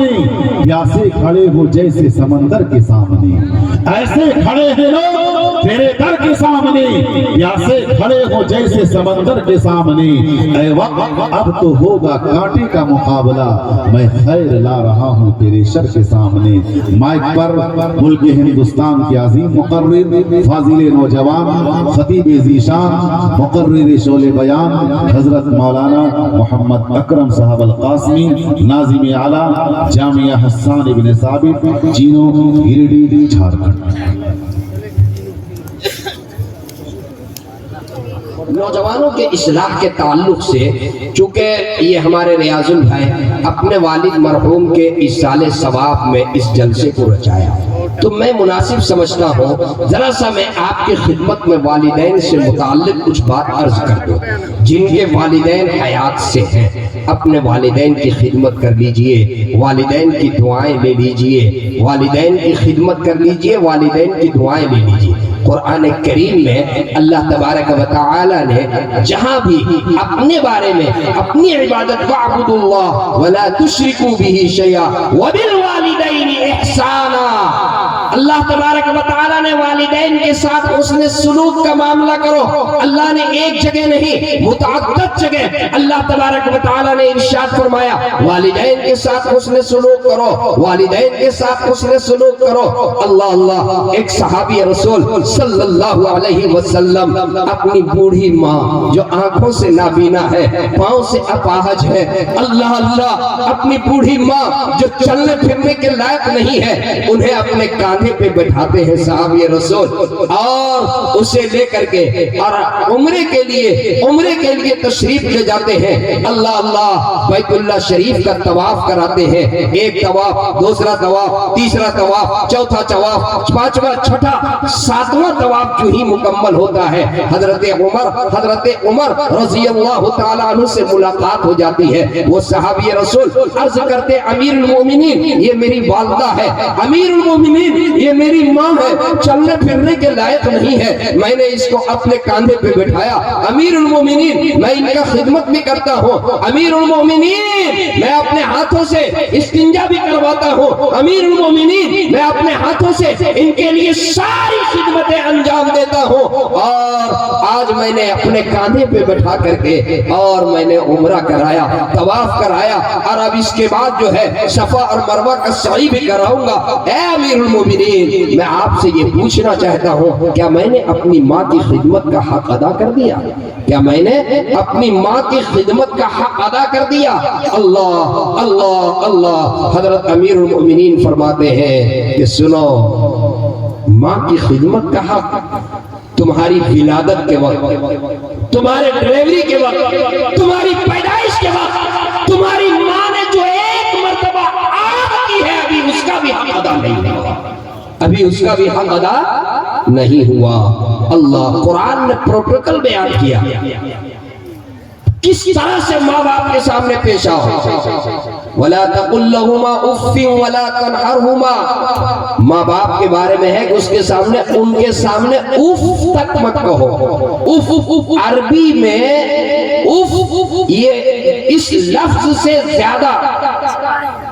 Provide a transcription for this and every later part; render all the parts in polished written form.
سامنے پیاسے کھڑے ہو جیسے سمندر کے سامنے، ایسے کھڑے ہیں لوگ تیرے در کے سامنے، پیاسے کھڑے ہو جیسے سمندر کے سامنے۔ اے وقت اب تو ہوگا کانٹے کا مقابلہ، میں خیر لا رہا ہوں تیرے شر کے سامنے۔ مائک پر ملک ہندوستان کے عظیم مقرر، فاضل نوجوان، خطیب ذیشان، مقرر شعلِ بیان حضرت مولانا محمد اکرم صاحب القاسمی، ناظم اعلیٰ جامعہ حسان ابن ثابت، چینو، گریڈی، جھارکھنڈ۔ نوجوانوں کے اصلاح کے تعلق سے، چونکہ یہ ہمارے ریاض البھائی اپنے والد مرحوم کے ایصال ثواب میں اس جلسے کو رچایا، تو میں مناسب سمجھتا ہوں ذرا سا میں آپ کی خدمت میں والدین سے متعلق کچھ بات عرض کر دوں۔ جن کے والدین حیات سے ہیں اپنے والدین کی خدمت کر لیجئے، والدین کی دعائیں لے لیجئے، والدین کی خدمت کر لیجئے، والدین کی دعائیں لے لیجئے۔ قرآن کریم میں اللہ تبارک و تعالی نے جہاں بھی اپنے بارے میں اپنی عبادت وَاعْبُدُوا اللَّهَ وَلَا تُشْرِكُوا بِهِ شَيْئًا وَبِالْوَالِدَيْنِ إِحْسَانًا، اللہ تبارک و تعالی نے والدین کے ساتھ حسن سلوک کا معاملہ کرو۔ اللہ نے ایک جگہ نہیں متعدد جگہ اللہ تبارک و تعالی نے ارشاد فرمایا والدین کے ساتھ حسن سلوک کرو، والدین کے ساتھ حسن سلوک کرو۔ اللہ اللہ، ایک صحابی رسول صلی اللہ علیہ وسلم اپنی بوڑھی ماں جو آنکھوں سے نابینا ہے، پاؤں سے اپاہج ہے، اللہ اللہ، اپنی بوڑھی ماں جو چلنے پھرنے کے لائق نہیں ہے، انہیں اپنے کاندھے پہ بٹھاتے ہیں صحابی رسول، اور اسے لے کر کے اور عمرے کے لیے تشریف لے جاتے ہیں۔ اللہ اللہ، بیت اللہ شریف کا طواف کراتے ہیں، ایک طواف، دوسرا طواف، تیسرا طواف، چوتھا طواف، پانچواں، چھٹا، ساتواں طواف جو ہی مکمل ہوتا ہے، حضرت عمر رضی اللہ تعالیٰ عنہ سے ملاقات ہو جاتی ہے۔ وہ صحابی رسول عرض کرتے امیر المومنین یہ میری والدہ ہے، امیر المومنین یہ میری ماں ہے، چلنے پھرنے کے لائق نہیں ہے، میں نے اس کو اپنے کاندھے پہ بٹھایا، امیر المومنین میں ان کا خدمت بھی کرتا ہوں، امیر المومنین میں اپنے ہاتھوں سے استنجا بھی کرواتا ہوں، امیر المومنین میں اپنے ہاتھوں سے ان کے لیے ساری خدمتیں انجام دیتا ہوں، اور آج میں نے اپنے کاندھے پہ بٹھا کر کے اور میں نے عمرہ کرایا، طواف کرایا، اور اب اس کے بعد جو ہے صفا اور مروہ کا سعی بھی کراؤں گا۔ اے امیر المومنین، میں آپ سے یہ پوچھنا چاہتا ہوں کیا میں نے اپنی ماں کی خدمت کا حق ادا کر دیا؟ کیا میں نے اپنی ماں کی خدمت کا حق ادا کر دیا؟ اللہ اللہ اللہ، حضرت امیر المومنین فرماتے ہیں کہ سنو، ماں کی خدمت کا حق تمہاری ولادت کے وقت، تمہارے ڈلیوری کے وقت، تمہاری پیدائش کے وقت، تمہاری ماں نے جو ایک مرتبہ آگ کی ہے ابھی اس کا بھی حق ادا نہیں ہوا، ابھی اس کا بھی حق ادا نہیں ہوا۔ اللہ، قرآن نے پروٹوکول بیان کیا کس طرح سے ماں باپ کے سامنے پیش آؤ۔ وَلَا تَقُلْ لَهُمَا أُفٍّ وَلَا تَنْهَرْهُمَا، ماں باپ کے بارے میں ہے کہ اس کے سامنے، ان کے سامنے اف تک مت کہو۔ اف عربی میں اف یہ اس لفظ سے زیادہ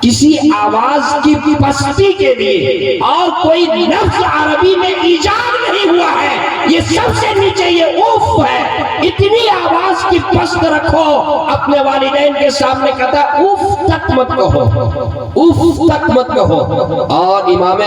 کسی آواز کی پستی کے لیے اور کوئی لفظ عربی میں ایجاد نہیں ہوا ہے، یہ سب سے نیچے یہ اف ہے۔ اتنی آواز کی پست رکھو اپنے والدین کے سامنے، کہتا ہے اف تک مت کہو، اف تک مت کہو۔ اور امام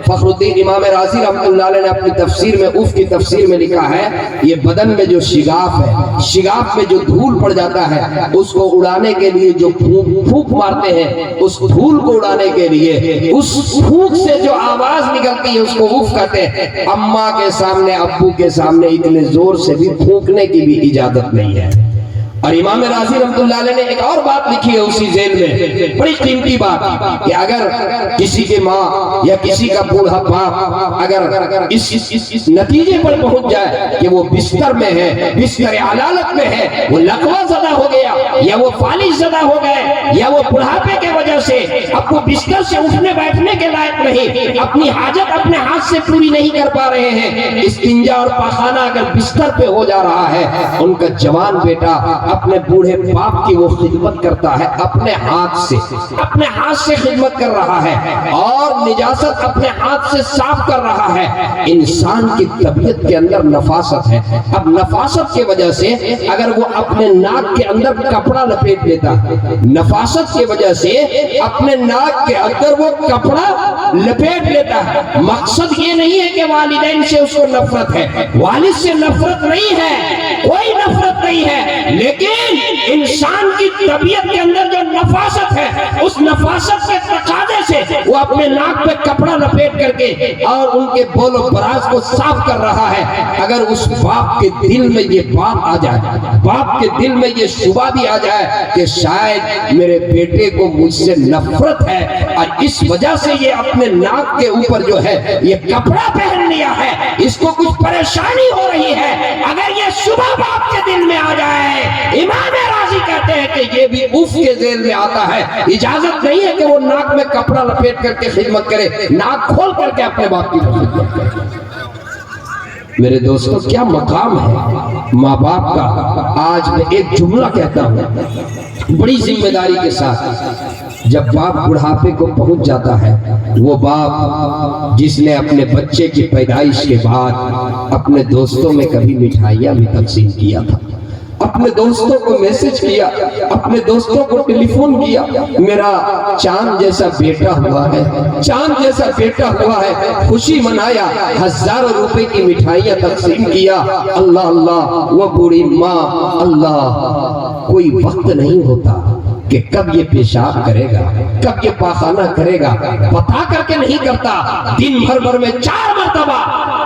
فخر الدین امام رازی رحمۃ اللہ علیہ نے اپنی تفسیر میں اف کی تفسیر میں لکھا ہے یہ بدن میں جو شگاف ہے، شگاف میں جو دھول پڑ جاتا ہے اس کو اڑانے کے لیے جو پھونک مارتے ہیں، اس دھول کو اڑانے کے لیے اس پھونک سے جو آواز نکلتی ہے اس کو اف کہتے ہیں۔ اماں کے سامنے، ابو کے سامنے اتنے زور سے بھی پھونکنے کی بھی اجازت نہیں ہے۔ اور امام رازی رحمۃ اللہ علیہ نے ایک اور بات لکھی ہے اسی ذیل میں، بڑی قیمتی بات، کہ اگر کسی کے ماں یا کسی کا بوڑھا باپ اگر اس نتیجے پر پہنچ جائے کہ وہ بستر میں ہے، بستر علالت میں ہے، وہ لقوہ زدہ ہو گیا یا وہ فالج زدہ ہو گئے یا وہ بڑھاپے کے وجہ سے اب وہ بستر سے اٹھنے بیٹھنے کے لائق نہیں، اپنی حاجت اپنے ہاتھ سے پوری نہیں کر پا رہے ہیں، استنجا اور پاخانہ اگر بستر پہ ہو جا رہا ہے، ان کا جوان بیٹا اپنے بوڑھے باپ کی وہ خدمت کرتا ہے، اپنے ہاتھ سے خدمت کر رہا ہے اور نجاست اپنے ہاتھ سے صاف کر رہا ہے۔ انسان کی طبیعت کے اندر نفاست ہے۔ اب نفاست کی وجہ سے اگر وہ اپنے ناک کے اندر کپڑا لپیٹ لیتا، نفاست کی وجہ سے اپنے ناک کے اندر وہ کپڑا لپیٹ لیتا ہے، مقصد یہ نہیں ہے کہ والدین سے اس کو نفرت ہے، والد سے نفرت نہیں ہے، کوئی نفرت نہیں ہے، لیکن انسان کی طبیعت کے اندر جو نفاست ہے، اس نفاست کے تقاضے سے وہ اپنے ناک پہ کپڑا لپیٹ کر کے اور ان کے بول و براز کو صاف کر رہا ہے۔ اگر اس باپ کے دل میں یہ بات آ جائے، باپ کے دل میں یہ شبہ بھی آ جائے کہ شاید میرے بیٹے کو مجھ سے نفرت ہے اور اس وجہ سے یہ اپنے ناک کے اوپر جو ہے یہ کپڑا پہن لیا ہے، اس کو کچھ پریشانی ہو رہی ہے، اگر یہ شبہ باپ کے دل میں آ جائے، امام راضی کہتے ہیں کہ یہ بھی اف کے ذیل میں آتا ہے۔ اجازت نہیں ہے کہ وہ ناک میں کپڑا لپیٹ کر کے خدمت کرے، ناک کھول کر کے اپنے باپ کی خدمت کرے۔ میرے دوستوں، کیا مقام ہے ماں باپ کا۔ آج میں ایک جملہ کہتا ہوں بڑی ذمہ داری کے ساتھ، جب باپ بڑھاپے کو پہنچ جاتا ہے، وہ باپ جس نے اپنے بچے کی پیدائش کے بعد اپنے دوستوں میں کبھی مٹھائیاں بھی تقسیم کیا تھا، اپنے دوستوں کو میسج کیا، اپنے دوستوں کو ٹیلی فون کیا، میرا چاند جیسا بیٹا ہوا ہے، چاند جیسا بیٹا ہوا ہے، خوشی منایا، ہزاروں روپے کی مٹھائیاں تقسیم کیا۔ اللہ اللہ، وہ بوڑھی ماں، اللہ، کوئی وقت نہیں ہوتا کہ کب یہ پیشاب کرے گا، کب یہ پاخانہ کرے گا، بتا کر کے نہیں کرتا، دن بھر میں 4 مرتبہ،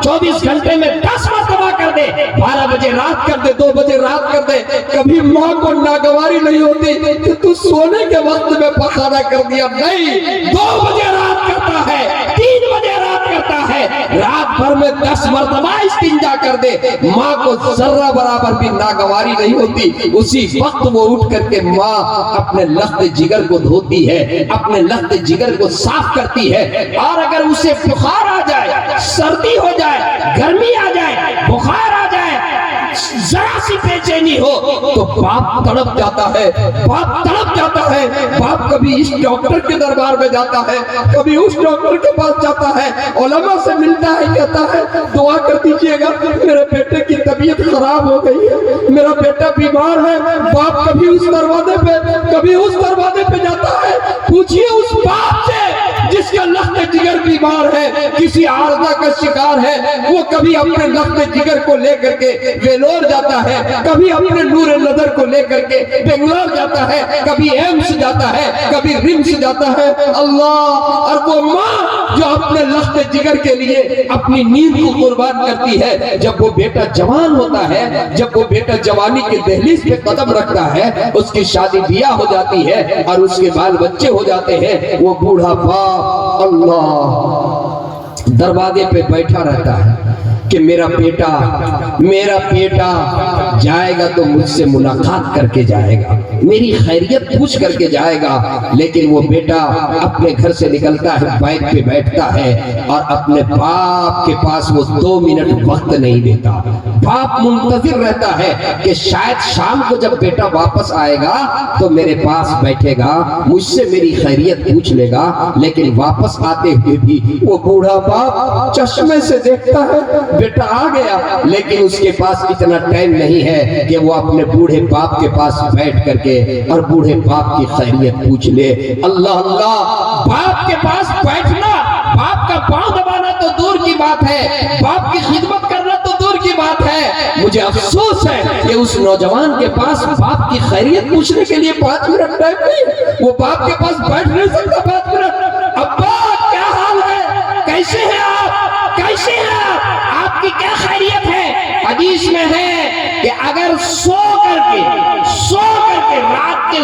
24 گھنٹے میں 10 مرتبہ کر دے، 12 بجے رات کر دے، 2 بجے رات کر دے، کبھی ماں کو ناگواری نہیں ہوتی کہ تو سونے کے وقت میں پاخانہ کر دیا، نہیں، 2 بجے رات کرتا ہے، 3 بجے رات کرتا ہے، رات بھر میں 10 مرتبہ استنجا کر دے، ماں کو ذرہ برابر بھی ناگواری نہیں ہوتی، اسی وقت وہ اٹھ کر کے ماں اپنے لخت جگر کو دھوتی ہے، اپنے لخت جگر کو صاف کرتی ہے، اور اگر اسے بخار آ جائے، سردی ہو جائے، گرمی آ جائے، بخار آ جائے، ذرا سی بے چینی ہو تو باپ تڑپ جاتا ہے، باپ تڑپ جاتا ہے، باپ کبھی اس ڈاکٹر کے دربار میں جاتا ہے، کبھی اس ڈاکٹر کے پاس جاتا ہے، علماء سے ملتا ہے، کہتا ہے دعا کر دیجئے گا، میرے بیٹے کی طبیعت خراب ہو گئی ہے، میرا بیٹا بیمار ہے۔ باپ کبھی اس دروازے پہ جاتا ہے، پوچھئے اس باپ سے جس کا لخت جگر بیمار ہے، کسی عارضہ کا شکار ہے، وہ کبھی اپنے لخت جگر کو لے کر کے ویلور جاتا ہے، کبھی اپنے نور نظر کو لے کر کے بنگلور جاتا ہے، کبھی ایمس جاتا ہے، کبھی رمس جاتا ہے۔ اللہ، اور وہ ماں جو اپنے لخت جگر کے لیے اپنی نیند کو قربان کرتی ہے، جب وہ بیٹا جوان ہوتا ہے، جب وہ بیٹا جوانی کے دہلیز پہ قدم رکھتا ہے، اس کی شادی بیاہ ہو جاتی ہے اور اس کے بال بچے ہو جاتے ہیں، وہ بوڑھا باپ اللہ دروازے پہ بیٹھا رہتا ہے کہ میرا بیٹا جائے گا تو مجھ سے ملاقات کر کے جائے گا، میری خیریت پوچھ کر کے جائے گا، لیکن وہ بیٹا اپنے گھر سے نکلتا ہے، بائک پہ بیٹھتا ہے اور اپنے باپ کے پاس وہ 2 منٹ وقت نہیں دیتا۔ باپ منتظر رہتا ہے کہ شاید شام کو جب بیٹا واپس آئے گا تو میرے پاس بیٹھے گا، مجھ سے میری خیریت پوچھ لے گا، لیکن واپس آتے ہوئے بھی وہ بوڑھا باپ چشمے سے دیکھتا ہے بیٹا آ گیا، لیکن اس کے پاس اتنا ٹائم نہیں ہے کہ وہ اپنے بوڑھے باپ کے پاس بیٹھ کر کے اور بوڑھے باپ کی خیریت پوچھ لے۔ اللہ اللہ، باپ کے پاس بیٹھنا، باپ کا پاؤں دبانا تو دور کی بات ہے، باپ کی خدمت کرنا تو دور کی بات ہے۔ مجھے افسوس ہے کہ اس نوجوان کے پاس باپ کی خیریت پوچھنے کے لیے 5 منٹ ٹائم نہیں، وہ باپ کے پاس بیٹھ نہیں سکتا 5 منٹ۔ ابا کیا حال ہے، کیسے ہیں آپ، کیسے ہیں آپ کی کیا خیریت ہے؟ حدیث میں ہے کہ اگر سو کر کے رات کے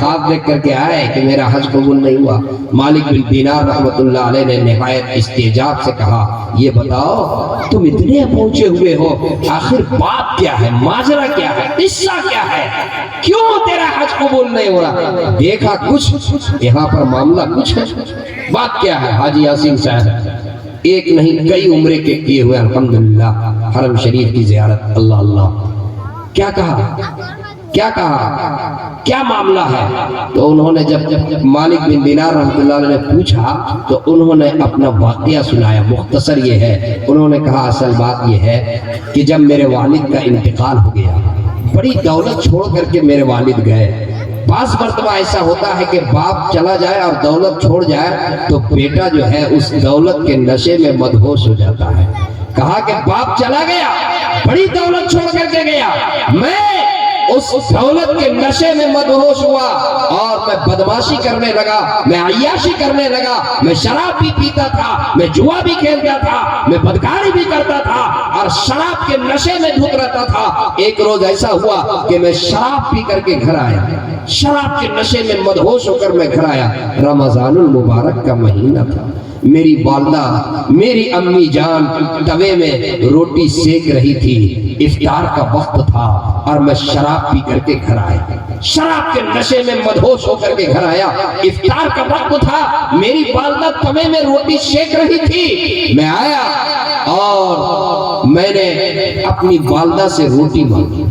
خواب دیکھ کر کے آئے کہ میرا حج قبول نہیں ہوا۔ مالک بن دینار رحمت اللہ علیہ نے نہایت استعجاب سے کہا یہ بتاؤ تم اتنے پہنچے ہوئے ہو، آخر بات کیا ہے، ماجرا کیا ہے، قصہ کیا ہے، کیوں تیرا حج قبول نہیں ہو رہا؟ دیکھا کچھ یہاں پر معاملہ کچھ ہے، بات کیا ہے؟ حاجی یاسین صاحب ایک نہیں کئی عمرے کے کیے ہوئے الحمدللہ، حرم شریف کی زیارت، اللہ اللہ، کیا کہا کیا معاملہ ہے؟ تو انہوں نے جب مالک بن دینار رحمۃ اللہ علیہ نے پوچھا تو انہوں نے اپنا واقعہ سنایا، مختصر یہ ہے، انہوں نے کہا اصل بات یہ ہے کہ جب میرے والد کا انتقال ہو گیا، بڑی دولت چھوڑ کر کے میرے والد گئے۔ بعض مرتبہ ایسا ہوتا ہے کہ باپ چلا جائے اور دولت چھوڑ جائے تو بیٹا جو ہے اس دولت کے نشے میں مدہوش ہو جاتا ہے۔ کہا کہ باپ چلا گیا، بڑی دولت چھوڑ کر کے گیا، میں اس دولت کے نشے میں مدہوش ہوا اور میں بدماشی کرنے لگا، میں عیاشی کرنے لگا، میں شراب بھی پیتا تھا، میں جوا بھی کھیلتا تھا، میں بدکاری بھی کرتا تھا اور شراب کے نشے میں دھت رہتا تھا۔ ایک روز ایسا ہوا کہ میں شراب پی کر کے گھر آیا، شراب کے نشے میں مدہوش ہو کر میں گھر آیا۔ رمضان المبارک کا مہینہ تھا، میری والدہ میری امی جان توے میں روٹی سیک رہی تھی، افطار کا وقت تھا اور میں شراب پی کر کے گھر آیا، شراب کے نشے میں مدہوش ہو کر کے گھر آیا، افطار کا وقت تھا، میری والدہ توے میں روٹی سیک رہی تھی، میں آیا اور میں نے اپنی والدہ سے روٹی مانگی،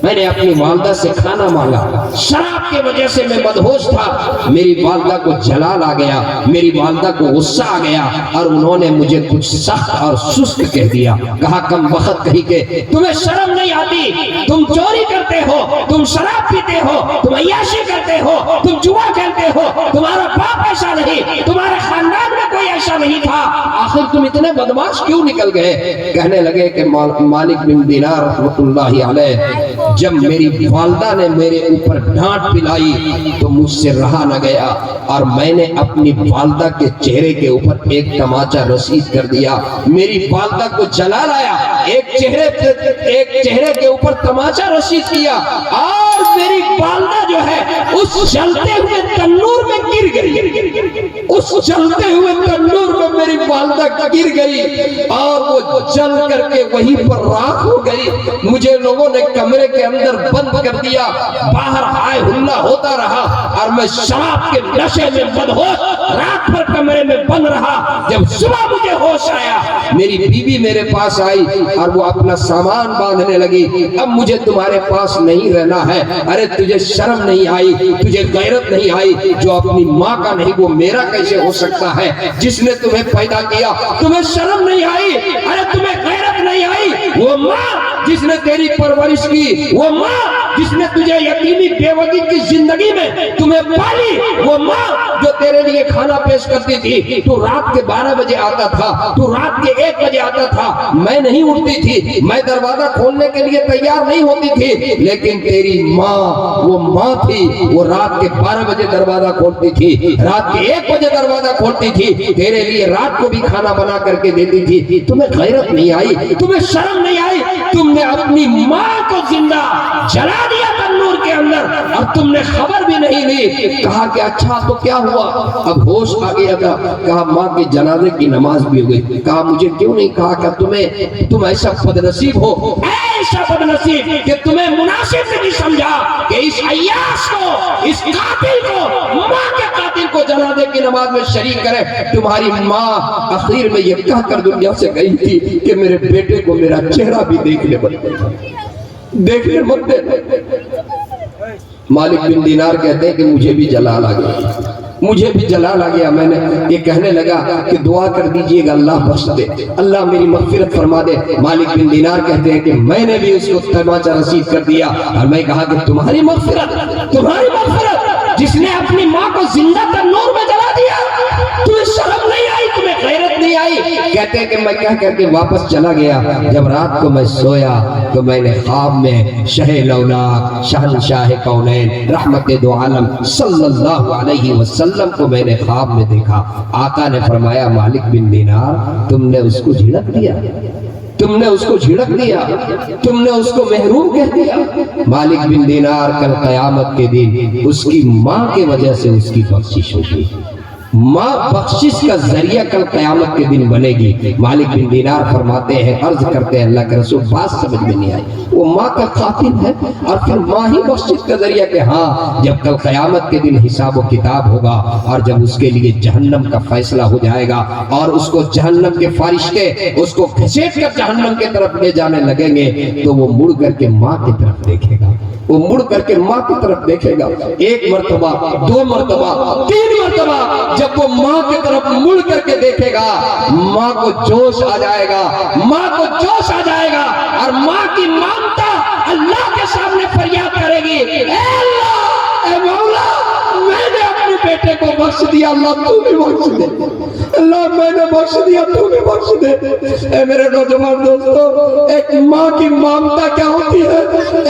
میں نے اپنی والدہ سے کھانا مانگا، شراب کی وجہ سے میں مدہوش تھا، میری والدہ کو جلال آ گیا، میری والدہ کو غصہ آ گیا اور انہوں نے مجھے کچھ سخت اور سست کہہ دیا۔ کہا کم وقت کہی کہ تمہیں شرم نہیں آتی، تم چوری کرتے ہو، تم شراب پیتے ہو، تم عیاشی کرتے ہو، تم جوا کھیلتے ہو، تمہارا باپ ایسا نہیں، تمہارے خاندان میں کوئی ایسا نہیں تھا، آخر تم اتنے بدماش کیوں نکل گئے؟ کہنے لگے کہ مالک بن دینار رحمۃ اللہ علیہ جب میری والدہ نے میرے اوپر ڈانٹ پلائی تو مجھ سے رہا نہ گیا اور میں نے اپنی والدہ کے چہرے کے اوپر ایک تماچا رسید کر دیا، میری والدہ کو جلال آیا، ایک چہرے کے اوپر تماچا رسید کیا اور میری والدہ جو ہے اس جلتے ہوئے تنور میں گر گئی، اس جلتے ہوئے تنور میں میری والدہ گر گئی اور وہ جل کر کے وہیں پر راکھ ہو گئی۔ مجھے لوگوں نے کمرے کے اندر بند کر دیا، باہر ہائے ہلا ہوتا رہا اور میں شراب کے نشے میں مدہوش رات بھر کمرے میں بند رہا۔ جب صبح مجھے ہوش آیا میری بیوی میرے پاس آئی اور وہ اپنا سامان باندھنے لگی، اب مجھے تمہارے پاس نہیں رہنا ہے، ارے تجھے شرم نہیں آئی، تجھے غیرت نہیں آئی، جو اپنی ماں کا نہیں وہ میرا کیسے ہو سکتا ہے؟ جس نے تمہیں پیدا کیا تمہیں شرم نہیں آئی، ارے تمہیں غیرت نہیں آئی، وہ ماں جس نے تیری پرورش کی، وہ ماں جس نے تجھے یتیمی بیوگی کی زندگی میں تمہیں پالی، وہ ماں جو تیرے لیے کھانا پیش کرتی تھی، تو رات کے 12 بجے آتا تھا، تو رات کے 1 بجے آتا تھا، میں نہیں اٹھتی تھی، میں دروازہ کھولنے کے لیے تیار نہیں ہوتی تھی، لیکن تیری ماں وہ ماں تھی، وہ رات کے 12 بجے دروازہ کھولتی تھی، رات کے 1 بجے دروازہ کھولتی تھی، تیرے لیے رات کو بھی کھانا بنا کر کے دیتی تھی۔ تمہیں غیرت نہیں آئی، تمہیں شرم نہیں آئی، تم نے اپنی ماں کو زندہ جلا دیا تنور کے اندر اور تم نے خبر بھی نہیں لی۔ کہا کہ اچھا تو کیا ہوا؟ اب ہوش آ گیا تھا، کہا ماں کے جنازے کی نماز بھی ہو گئی۔ کہا مجھے کیوں نہیں کہا کہ تم ایسا بدنصیب ہو، ایسا بدنصیب کہ تمہیں مناسب نہیں سمجھا کہ اس عیاش کو، اس قاتل کو، ماں کے قاتل کو جنازے کی نماز میں شریک کرے۔ تمہاری ماں اخیر میں یہ کہہ کر دنیا سے گئی تھی کہ میرے بیٹے کو میرا چہرہ بھی دیکھنے مت دے۔ مالک بن دینار کہتے ہیں کہ مجھے بھی جلال آ گیا، مجھے بھی جلال آ گیا، میں نے یہ کہنے لگا کہ دعا کر دیجئے گا اللہ بخش دے، اللہ میری مغفرت فرما دے۔ مالک بن دینار کہتے ہیں کہ میں نے بھی اس کو تماچا رسید کر دیا اور میں کہا کہ تمہاری مغفرت جس نے اپنی ماں کو زندہ تنور میں جلا دیا، تمہیں شرم نہیں آئی، تمہیں غیرت نہیں آئی؟ کہتے ہیں کہ میں کہہ کر کے واپس چلا گیا۔ جب رات کو میں سویا تو میں نے خواب میں شہ لولاک شہنشاہ کونین رحمت دو عالم صلی اللہ علیہ وسلم کو میں نے خواب میں دیکھا۔ آقا نے فرمایا مالک بن دینار تم نے اس کو جھڑک دیا، تم نے اس کو جھڑک دیا، تم نے اس کو محروم کہہ دیا۔ مالک بن دینار کل قیامت کے دن اس کی ماں کی وجہ سے اس کی بخشش ہوگی، ماں بخشش کا ذریعہ کل قیامت کے دن بنے گی۔ مالک بن دینار فرماتے ہیں، عرض کرتے ہیں اللہ کے رسول، بات سمجھ میں نہیں آئی، وہ ماں کا قاتل ہے اور پھر ماں ہی بخشش کا ذریعہ کہ ہاں جب کل قیامت کے دن حساب و کتاب ہوگا اور جب اس کے لیے جہنم کا فیصلہ ہو جائے گا اور اس کو جہنم کے فرشتے اس کو گھسیٹ کر جہنم کی طرف لے جانے لگیں گے تو وہ مڑ کر کے ماں کی طرف دیکھے گا، وہ مڑ کر کے ماں کی طرف دیکھے گا، ایک مرتبہ، دو مرتبہ، تین مرتبہ جب وہ ماں کی طرف مڑ کر کے دیکھے گا، ماں کو جوش آ جائے گا، ماں کو جوش آ جائے گا اور ماں کی مامتا اللہ کے سامنے فریاد کرے گی، اے اللہ، اے مولا، میں نے اپنے بیٹے کو بخش دیا، اللہ تو بھی بخش دے، اللہ میں نے بخش دیا، تو بھی بخش دے۔ اے میرے نوجوان دوستو، ایک ماں کی مامتا کیا ہوتی ہے؟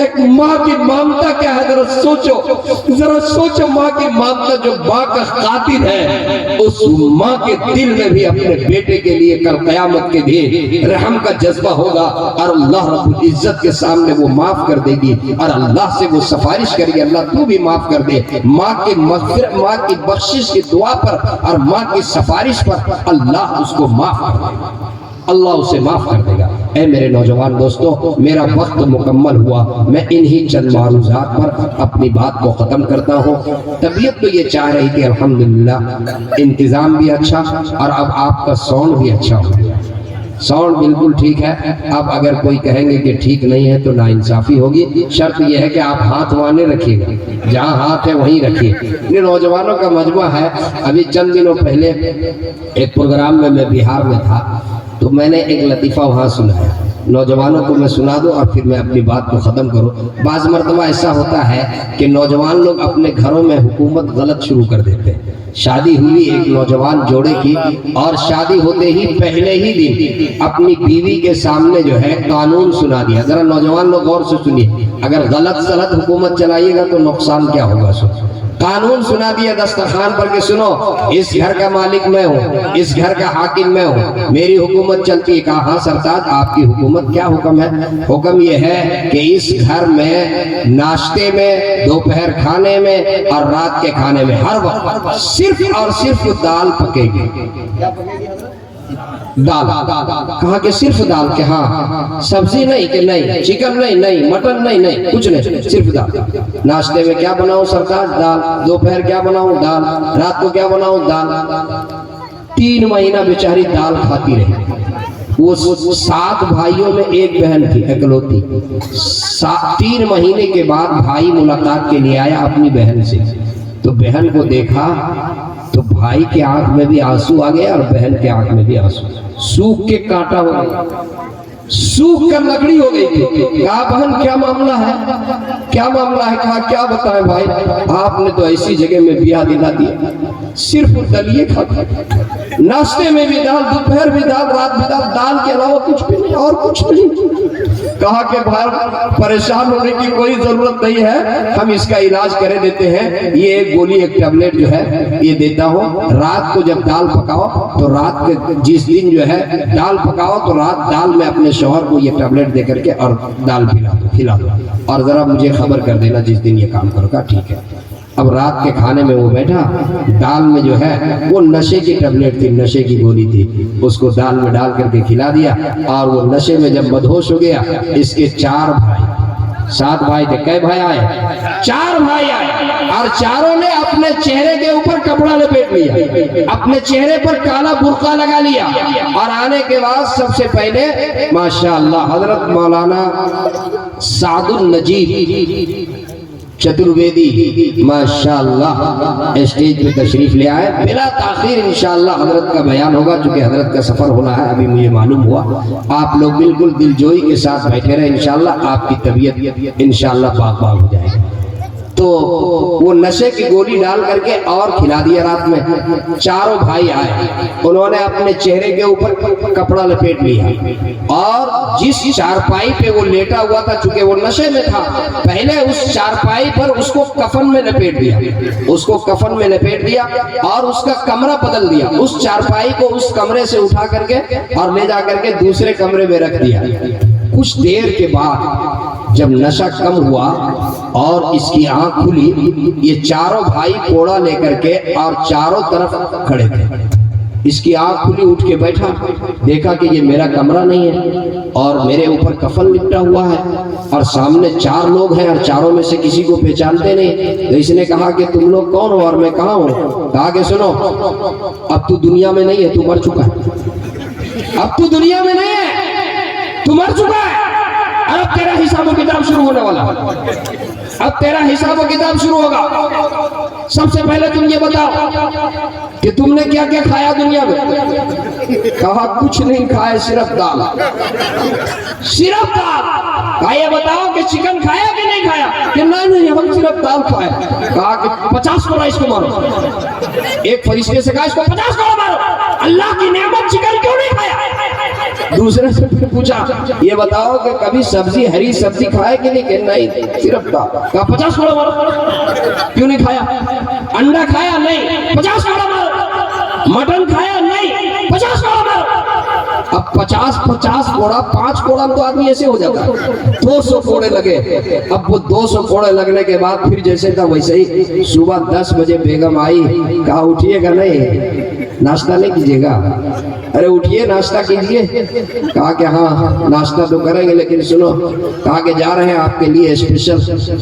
ایک ماں کی مامتا کیا ہے؟ ذرا سوچو ماں کی مامتا جو ماں کا قاتل ہے، اس ماں کے دل میں بھی اپنے بیٹے کے لیے کل قیامت کے دن رحم کا جذبہ ہوگا اور اللہ رب العزت کے سامنے وہ معاف کر دے گی اور اللہ سے وہ سفارش کرے گی، اللہ تو بھی معاف کر دے۔ ماں کی مغفرت، ماں کی بخشش کی دعا پر اور ماں کی سفارش پر اللہ اس کو معاف کر دے گا، اللہ اسے معاف کر دے گا۔ اے میرے نوجوان دوستو، میرا وقت مکمل ہوا، میں انہی چند معروضات پر اپنی بات کو ختم کرتا ہوں۔ طبیعت تو یہ چاہ رہی تھی، الحمدللہ انتظام بھی اچھا اور اب آپ کا ساؤنڈ بھی اچھا ہو گیا، ساؤنڈ بالکل ٹھیک ہے۔ اب اگر کوئی کہیں گے کہ ٹھیک نہیں ہے تو ناانصافی ہوگی، شرط یہ ہے کہ آپ ہاتھ وانے رکھیے گا، جہاں ہاتھ ہے وہیں رکھیے۔ یہ نوجوانوں کا مجمع ہے۔ ابھی چند دنوں پہلے ایک پروگرام میں بہار میں تھا تو میں نے ایک لطیفہ وہاں سنایا، نوجوانوں کو میں سنا دوں اور پھر میں اپنی بات کو ختم کروں۔ بعض مرتبہ ایسا ہوتا ہے کہ نوجوان لوگ اپنے گھروں میں حکومت غلط شروع کر دیتے ہیں۔ شادی ہوئی ایک نوجوان جوڑے کی اور شادی ہوتے ہی پہلے ہی دن اپنی بیوی کے سامنے جو ہے قانون سنا دیا۔ ذرا نوجوان لوگ غور سے سنیے، اگر غلط سلط حکومت چلائیے گا تو نقصان کیا ہوگا۔ قانون سنا دیا دسترخوان پر کہ سنو، اس گھر کا مالک میں ہوں، اس گھر کا حاکم میں ہوں، میری حکومت چلتی ہے۔ کہا ہاں سرتاج، آپ کی حکومت کیا حکم ہے؟ حکم یہ ہے کہ اس گھر میں ناشتے میں، دوپہر کھانے میں اور رات کے کھانے میں ہر وقت صرف اور صرف دال پکے گی۔ دال، کہا کہ صرف دال، کہ ہاں، سبزی نہیں، کہ نہیں، چکن نہیں، نہیں مٹن نہیں، کچھ نہیں، صرف دال۔ ناشتے میں کیا بناؤں سرکار؟ دال۔ دوپہر کیا بناؤں؟ دال۔ رات کو کیا بناؤں؟ دال۔ 3 مہینہ بیچاری دال کھاتی رہی۔ وہ 7 بھائیوں میں ایک بہن تھی اکلوتی۔ 3 مہینے کے بعد بھائی ملاقات کے لیے آیا اپنی بہن سے، تو بہن کو دیکھا تو بھائی کے آنکھ میں بھی آنسو آ گئے اور بہن کے آنکھ میں بھی آنسو، سوکھ کے کانٹا ہو گیا، سوکھ کر لکڑی ہو گئی تھی۔ کہا بہن کیا معاملہ ہے، کیا معاملہ ہے؟ کہا کیا بتائیں بھائی، آپ نے تو ایسی جگہ میں بیاہ دلا دیا، صرف دلیے کھاتے، ناشتے میں بھی دال، دوپہر بھی دال، رات بھی دال، دال کے علاوہ کچھ بھی نہیں، اور کچھ بھی نہیں۔ کہا کہ بھائی پریشان ہونے کی کوئی ضرورت نہیں ہے، ہم اس کا علاج کرے دیتے ہیں، یہ ایک گولی، ایک ٹیبلٹ جو ہے یہ دیتا ہوں، رات کو جب دال پکاؤ تو رات کے جس دن جو ہے دال پکاؤ تو رات دال میں اپنے شوہر کو یہ ٹیبلٹ دے کر کے اور دال کھلا دو اور ذرا مجھے خبر کر دینا جس دن یہ کام کرو گا، ٹھیک ہے۔ اب رات کے کھانے میں وہ بیٹھا، دال میں جو ہے وہ نشے کی ٹیبلٹ تھی، نشے کی گولی تھی، اس کو دال میں ڈال کر کے کھلا دیا اور وہ نشے میں جب مدہوش ہو گیا۔ اس کے 4 بھائی، 7 بھائی تھے، کئے بھائی آئے؟ 4 بھائی آئے اور چاروں نے اپنے چہرے کے اوپر کپڑا لپیٹ لیا، اپنے چہرے پر کالا برقع لگا لیا اور آنے کے بعد سب سے پہلے ماشاءاللہ حضرت مولانا سعد النجیب چترویدی ماشاءاللہ اسٹیج پہ تشریف لے آئے۔ بلا تاخیر انشاءاللہ حضرت کا بیان ہوگا، چونکہ حضرت کا سفر ہونا ہے، ابھی مجھے معلوم ہوا۔ آپ لوگ بالکل دل جوئی کے ساتھ بیٹھے رہے، انشاءاللہ آپ کی طبیعت انشاءاللہ پاک باغ ہو جائے گی۔ تو تو وہ نشے کی گولی ڈال کر کے اور کھلا دیا رات میں. چاروں بھائی آئے, انہوں نے اپنے چہرے کے اوپر کپڑا لپیٹ لیا اور جس چارپائی پہ وہ لیٹا ہوا تھا, چونکہ وہ نشے میں تھا, پہلے اس چارپائی پر اس کو کفن میں لپیٹ دیا, اس کو کفن میں لپیٹ دیا اور اس کا کمرہ بدل دیا. اس چارپائی کو اس کمرے سے اٹھا کر کے اور لے جا کر کے دوسرے کمرے میں رکھ دیا. کچھ دیر کے بعد جب نشہ کم ہوا اور اس کی آنکھ کھلی, یہ چاروں بھائی کوڑا لے کر کے اور چاروں طرف کھڑے تھے. اس کی آنکھ کھلی, اٹھ کے بیٹھا, دیکھا کہ یہ میرا کمرہ نہیں ہے اور میرے اوپر کفن لپٹا ہوا ہے اور سامنے چار لوگ ہیں اور چاروں میں سے کسی کو پہچانتے نہیں. تو اس نے کہا کہ تم لوگ کون ہو اور میں کہاں ہوں؟ کہا کہ سنو, اب تو دنیا میں نہیں ہے, تو مر چکا ہے. اب تو دنیا میں نہیں ہے, تو مر چکا ہے. اب تیرا حساب و کتاب شروع ہونے والا, اب تیرا حساب و کتاب شروع ہوگا. سب سے پہلے تم یہ بتاؤ کہ تم نے کیا کیا کھایا دنیا میں؟ کہا کچھ نہیں کھایا, صرف دال, صرف دال. کہا یہ بتاؤ کہ چکن کھایا کہ نہیں کھایا؟ کہ نہیں ہم صرف دال کھایا. کہا کہ 50 کوڑا اس کو مارو. ایک فرشتے سے کہا اس کو 50 کوڑا مارو, اللہ کی نعمت چکن کیوں نہیں کھایا؟ دوسرے سے پھر پوچھا یہ بتاؤ کہ کبھی سبزی, ہری سبزی کھائے کہ نہیں؟ کہ نہیں صرف دال. کہا 50 کوڑا مارو. کیوں نہیں کھایا؟ انڈا کھایا؟ نہیں. 50 کوڑا مارو. مٹن کھایا؟ نہیں. 50 کوڑا مارو. اب 50 کوڑا, 5 کوڑا تو آدمی ایسے ہو جاتا ہے. 200 کوڑے لگے. اب وہ 200 کوڑے لگنے کے بعد پھر جیسے تھا ویسے ہی صبح 10 بجے بیگم آئی. کہا اٹھیے گا نہیں, ناشتہ نہیں کیجیے گا؟ ارے اٹھیے ناشتہ کیجیے. کہا کہ ہاں ناشتہ تو کریں گے, لیکن سنو. کہا کہ جا رہے ہیں آپ کے لیے اسپیشل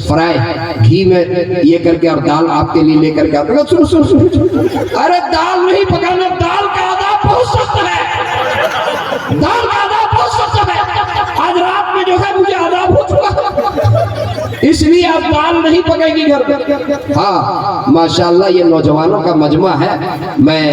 فرائی گھی میں یہ کر کے اور دال آپ کے لیے لے کر کے آتے. ارے دال نہیں پکانا, دال کا آداب بہت سخت ہے, دال کا آداب بہت سخت ہے. آج رات میں جو ہے مجھے آداب ہو چکا, اس لیے آپ دال نہیں پکائیں گی گھر پر. ہاں ماشاءاللہ یہ نوجوانوں کا مجمع ہے. میں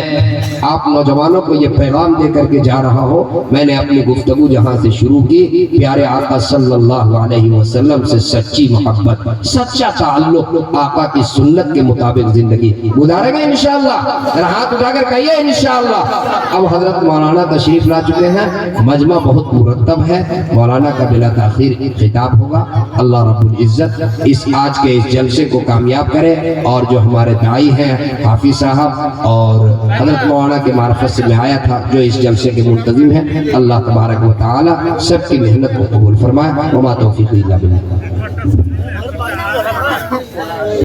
آپ نوجوانوں کو یہ پیغام دے کر کے جا رہا ہوں. میں نے اپنی گفتگو جہاں سے شروع کی, پیارے آقا صلی اللہ علیہ وسلم سے سچی محبت, سچا تعلق, آقا کی سنت کے مطابق زندگی گزارے گا انشاءاللہ. ہاتھ اٹھا کر کہیے انشاءاللہ. اب حضرت مولانا تشریف لا چکے ہیں. مجمع بہت مرتب ہے. مولانا کا بلا تاخیر خطاب ہوگا. اللہ رب العزت اس آج کے اس جلسے کو کامیاب کرے, اور جو ہمارے داعی ہیں حافظ صاحب اور حضرت مولانا کے معرفت سے میں آیا تھا جو اس جلسے کے منتظم ہیں, اللہ تبارک و تعالی سب کی محنت کو قبول فرمائے. وما توفیق الا باللہ.